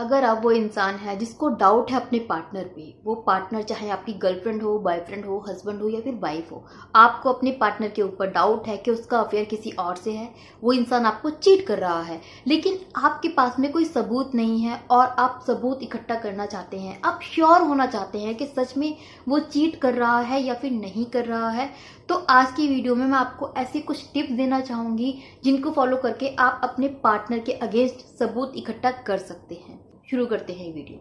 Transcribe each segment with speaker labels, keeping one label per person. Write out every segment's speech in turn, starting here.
Speaker 1: अगर आप वो इंसान है जिसको डाउट है अपने पार्टनर पे, वो पार्टनर चाहे आपकी गर्लफ्रेंड हो, बॉयफ्रेंड हो, हस्बैंड हो या फिर वाइफ हो, आपको अपने पार्टनर के ऊपर डाउट है कि उसका अफेयर किसी और से है, वो इंसान आपको चीट कर रहा है, लेकिन आपके पास में कोई सबूत नहीं है और आप सबूत इकट्ठा करना चाहते हैं, आप श्योर होना चाहते हैं कि सच में वो चीट कर रहा है या फिर नहीं कर रहा है, तो आज की वीडियो में मैं आपको ऐसी कुछ टिप्स देना चाहूंगी जिनको फॉलो करके आप अपने पार्टनर के अगेंस्ट सबूत इकट्ठा कर सकते हैं। शुरू करते हैं वीडियो।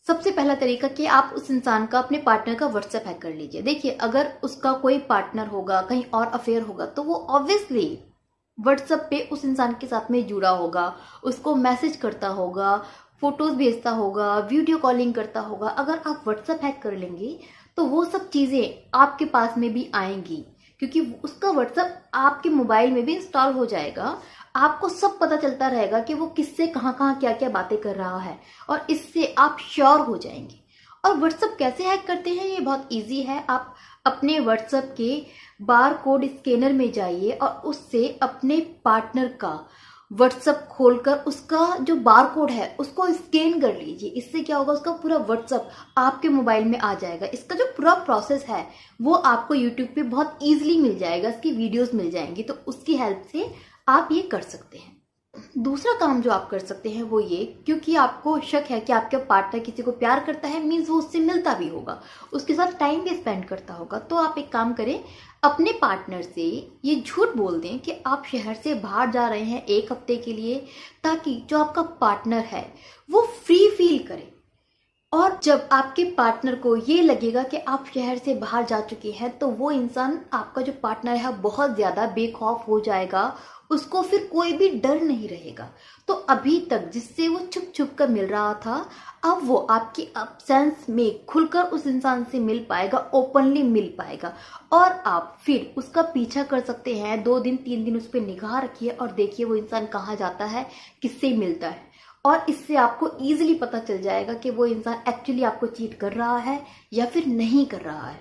Speaker 1: सबसे पहला तरीका कि आप उस इंसान का, अपने पार्टनर का व्हाट्सएप हैक कर लीजिए। देखिए, अगर उसका कोई पार्टनर होगा, कहीं और अफेयर होगा, तो वो ऑब्वियसली व्हाट्सएप पे उस इंसान के साथ में जुड़ा होगा, उसको मैसेज करता होगा, फोटोज भेजता होगा, वीडियो कॉलिंग करता होगा। अगर आप व्हाट्सएप हैक कर लेंगे तो वो सब चीजें आपके पास में भी आएंगी, क्योंकि उसका व्हाट्सएप आपके मोबाइल में भी इंस्टॉल हो जाएगा। आपको सब पता चलता रहेगा कि वो किससे कहाँ कहाँ क्या क्या बातें कर रहा है, और इससे आप श्योर हो जाएंगे। और व्हाट्सएप कैसे हैक करते हैं, ये बहुत इजी है। आप अपने व्हाट्सएप के बार कोड स्कैनर में जाइए और उससे अपने पार्टनर का व्हाट्सएप खोलकर उसका जो बार कोड है उसको स्कैन कर लीजिए। इससे क्या होगा, उसका पूरा व्हाट्सएप आपके मोबाइल में आ जाएगा। इसका जो पूरा प्रोसेस है वो आपको यूट्यूब पे बहुत इजीली मिल जाएगा, इसकी वीडियोस मिल जाएंगी, तो उसकी हेल्प से आप ये कर सकते हैं। दूसरा काम जो आप कर सकते हैं वो ये, क्योंकि आपको शक है कि आपका पार्टनर किसी को प्यार करता है, मीन्स वो उससे मिलता भी होगा, उसके साथ टाइम भी स्पेंड करता होगा, तो आप एक काम करें, अपने पार्टनर से ये झूठ बोल दें कि आप शहर से बाहर जा रहे हैं 1 हफ्ते के लिए, ताकि जो आपका पार्टनर है वो फ्री फील करे। और जब आपके पार्टनर को ये लगेगा कि आप शहर से बाहर जा चुके हैं, तो वो इंसान, आपका जो पार्टनर है, बहुत ज्यादा बेखौफ हो जाएगा, उसको फिर कोई भी डर नहीं रहेगा। तो अभी तक जिससे वो छुप छुप कर मिल रहा था, अब वो आपकी एब्सेंस में खुलकर उस इंसान से मिल पाएगा, ओपनली मिल पाएगा, और आप फिर उसका पीछा कर सकते हैं। 2 दिन 3 दिन उस पर निगाह रखिए और देखिए वो इंसान कहाँ जाता है, किससे मिलता है, और इससे आपको इजीली पता चल जाएगा कि वो इंसान एक्चुअली आपको चीट कर रहा है या फिर नहीं कर रहा है।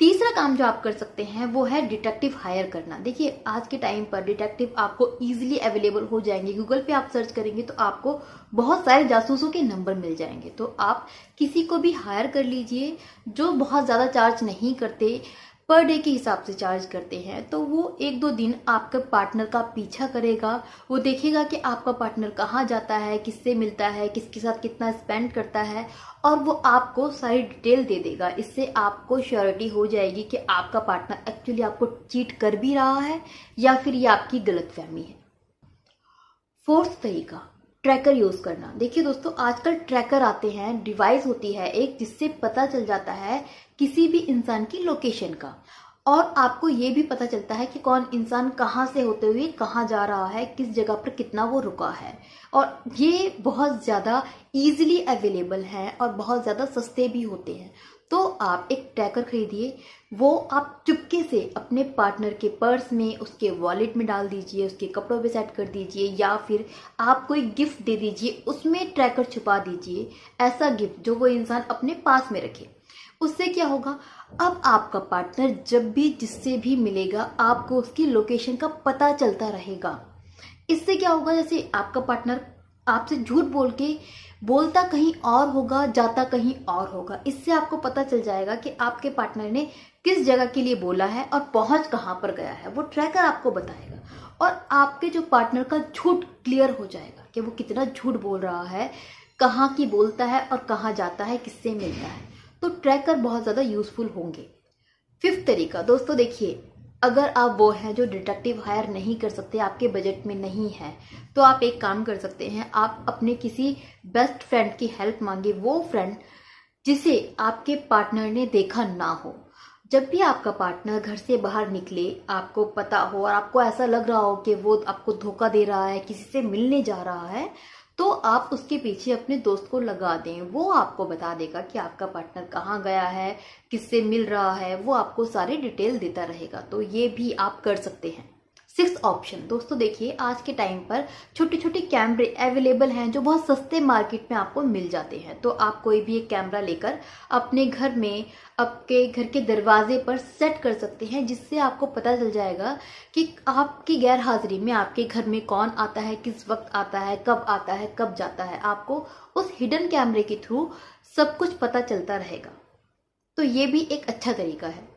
Speaker 1: तीसरा काम जो आप कर सकते हैं वो है डिटेक्टिव हायर करना। देखिए, आज के टाइम पर डिटेक्टिव आपको इजीली अवेलेबल हो जाएंगे। गूगल पे आप सर्च करेंगे तो आपको बहुत सारे जासूसों के नंबर मिल जाएंगे, तो आप किसी को भी हायर कर लीजिए जो बहुत ज़्यादा चार्ज नहीं करते, पर डे के हिसाब से चार्ज करते हैं। तो वो 1-2 दिन आपके पार्टनर का पीछा करेगा, वो देखेगा कि आपका पार्टनर कहाँ जाता है, किससे मिलता है, किसके साथ कितना स्पेंड करता है, और वो आपको सारी डिटेल दे देगा। इससे आपको श्योरिटी हो जाएगी कि आपका पार्टनर एक्चुअली आपको चीट कर भी रहा है या फिर ये आपकी गलतफहमी है। फोर्थ तरीका, ट्रैकर यूज करना। देखिए दोस्तों, आजकल ट्रैकर आते हैं, डिवाइस होती है एक, जिससे पता चल जाता है किसी भी इंसान की लोकेशन का, और आपको ये भी पता चलता है कि कौन इंसान कहाँ से होते हुए कहाँ जा रहा है, किस जगह पर कितना वो रुका है। और ये बहुत ज़्यादा इजीली अवेलेबल है और बहुत ज़्यादा सस्ते भी होते हैं। तो आप एक ट्रैकर खरीदिए, वो आप चुपके से अपने पार्टनर के पर्स में, उसके वॉलेट में डाल दीजिए, उसके कपड़ों पे सेट कर दीजिए, या फिर आप कोई गिफ्ट दे दीजिए, उसमें ट्रैकर छुपा दीजिए। ऐसा गिफ्ट जो वो इंसान अपने पास में रखे। उससे क्या होगा, अब आपका पार्टनर जब भी जिससे भी मिलेगा, आपको उसकी लोकेशन का पता चलता रहेगा। इससे क्या होगा, जैसे आपका पार्टनर आपसे झूठ बोल के बोलता कहीं और होगा, जाता कहीं और होगा, इससे आपको पता चल जाएगा कि आपके पार्टनर ने किस जगह के लिए बोला है और पहुंच कहाँ पर गया है। वो ट्रैकर आपको बताएगा, और आपके जो पार्टनर का झूठ क्लियर हो जाएगा कि वो कितना झूठ बोल रहा है, कहाँ की बोलता है और कहाँ जाता है, किससे मिलता है। तो ट्रैकर बहुत ज़्यादा यूजफुल होंगे। 5th तरीका दोस्तों, देखिए, अगर आप वो हैं जो डिटेक्टिव हायर नहीं कर सकते, आपके बजट में नहीं है, तो आप एक काम कर सकते हैं, आप अपने किसी बेस्ट फ्रेंड की हेल्प मांगे। वो फ्रेंड जिसे आपके पार्टनर ने देखा ना हो। जब भी आपका पार्टनर घर से बाहर निकले, आपको पता हो और आपको ऐसा लग रहा हो कि वो आपको धोखा दे रहा है, किसी से मिलने जा रहा है, तो आप उसके पीछे अपने दोस्त को लगा दें। वो आपको बता देगा कि आपका पार्टनर कहाँ गया है, किससे मिल रहा है, वो आपको सारी डिटेल देता रहेगा। तो ये भी आप कर सकते हैं। सिक्स ऑप्शन, दोस्तों देखिए आज के टाइम पर छोटे छोटे कैमरे अवेलेबल हैं जो बहुत सस्ते मार्केट में आपको मिल जाते हैं। तो आप कोई भी एक कैमरा लेकर अपने घर में, आपके घर के दरवाजे पर सेट कर सकते हैं, जिससे आपको पता चल जाएगा कि आपकी गैर हाजिरी में आपके घर में कौन आता है, किस वक्त आता है, कब जाता है। आपको उस हिडन कैमरे के थ्रू सब कुछ पता चलता रहेगा। तो ये भी एक अच्छा तरीका है।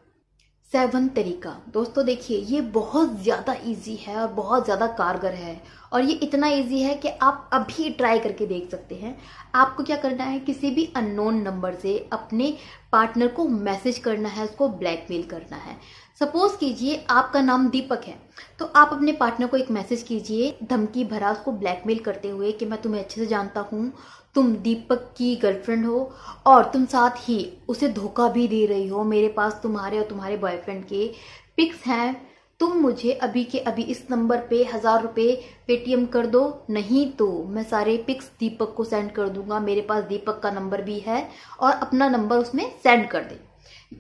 Speaker 1: सेवन तरीका, दोस्तों देखिए ये बहुत ज़्यादा इजी है और बहुत ज़्यादा कारगर है, और ये इतना इजी है कि आप अभी ट्राई करके देख सकते हैं। आपको क्या करना है, किसी भी अननोन नंबर से अपने पार्टनर को मैसेज करना है, उसको ब्लैकमेल करना है। सपोज कीजिए आपका नाम दीपक है, तो आप अपने पार्टनर को एक मैसेज कीजिए धमकी भरा, उसको ब्लैकमेल करते हुए कि मैं तुम्हें अच्छे से जानता हूँ, तुम दीपक की गर्लफ्रेंड हो और तुम साथ ही उसे धोखा भी दे रही हो। मेरे पास तुम्हारे और तुम्हारे बॉयफ्रेंड के पिक्स हैं, तुम मुझे अभी के अभी इस नंबर पे 1000 रुपये पेटीएम कर दो, नहीं तो मैं सारे पिक्स दीपक को सेंड कर दूंगा। मेरे पास दीपक का नंबर भी है, और अपना नंबर उसमें सेंड कर दे,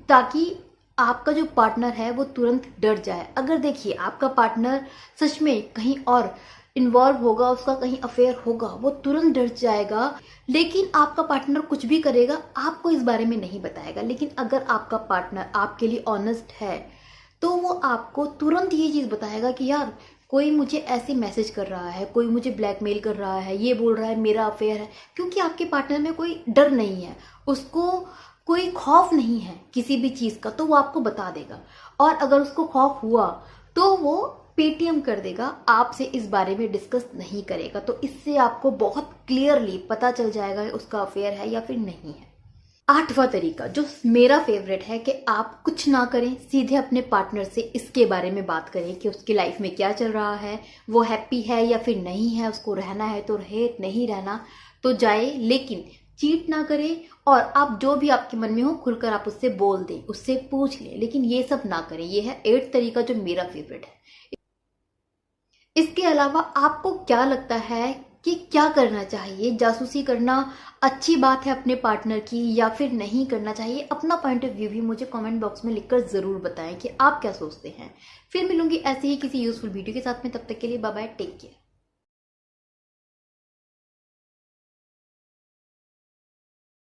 Speaker 1: ताकि आपका जो पार्टनर है वो तुरंत डर जाए। अगर देखिए आपका पार्टनर सच में कहीं और इन्वॉल्व होगा, उसका कहीं अफेयर होगा, वो तुरंत डर जाएगा। लेकिन आपका पार्टनर कुछ भी करेगा, आपको इस बारे में नहीं बताएगा। लेकिन अगर आपका पार्टनर आपके लिए ऑनेस्ट है, तो वो आपको तुरंत ये चीज़ बताएगा कि यार कोई मुझे ऐसे मैसेज कर रहा है, कोई मुझे ब्लैकमेल कर रहा है, ये बोल रहा है मेरा अफेयर है। क्योंकि आपके पार्टनर में कोई डर नहीं है, उसको कोई खौफ नहीं है किसी भी चीज़ का, तो वो आपको बता देगा। और अगर उसको खौफ हुआ तो वो पेटीएम कर देगा, आपसे इस बारे में डिस्कस नहीं करेगा। तो इससे आपको बहुत क्लियरली पता चल जाएगा उसका अफेयर है या फिर नहीं है। आठवां तरीका जो मेरा फेवरेट है, कि आप कुछ ना करें, सीधे अपने पार्टनर से इसके बारे में बात करें कि उसकी लाइफ में क्या चल रहा है, वो हैप्पी है या फिर नहीं है, उसको रहना है तो रहे, नहीं रहना तो जाए, लेकिन चीट ना करें। और आप जो भी आपके मन में हो खुलकर आप उससे बोल दें, उससे पूछ लें, लेकिन ये सब ना करें। ये है 8 तरीका जो मेरा फेवरेट है। इसके अलावा आपको क्या लगता है कि क्या करना चाहिए? जासूसी करना अच्छी बात है अपने पार्टनर की या फिर नहीं करना चाहिए? अपना पॉइंट ऑफ व्यू भी मुझे कमेंट बॉक्स में लिखकर ज़रूर बताएं कि आप क्या सोचते हैं। फिर मिलूंगी ऐसे ही किसी यूजफुल वीडियो के साथ में, तब तक के लिए बाय बाय, टेक केयर।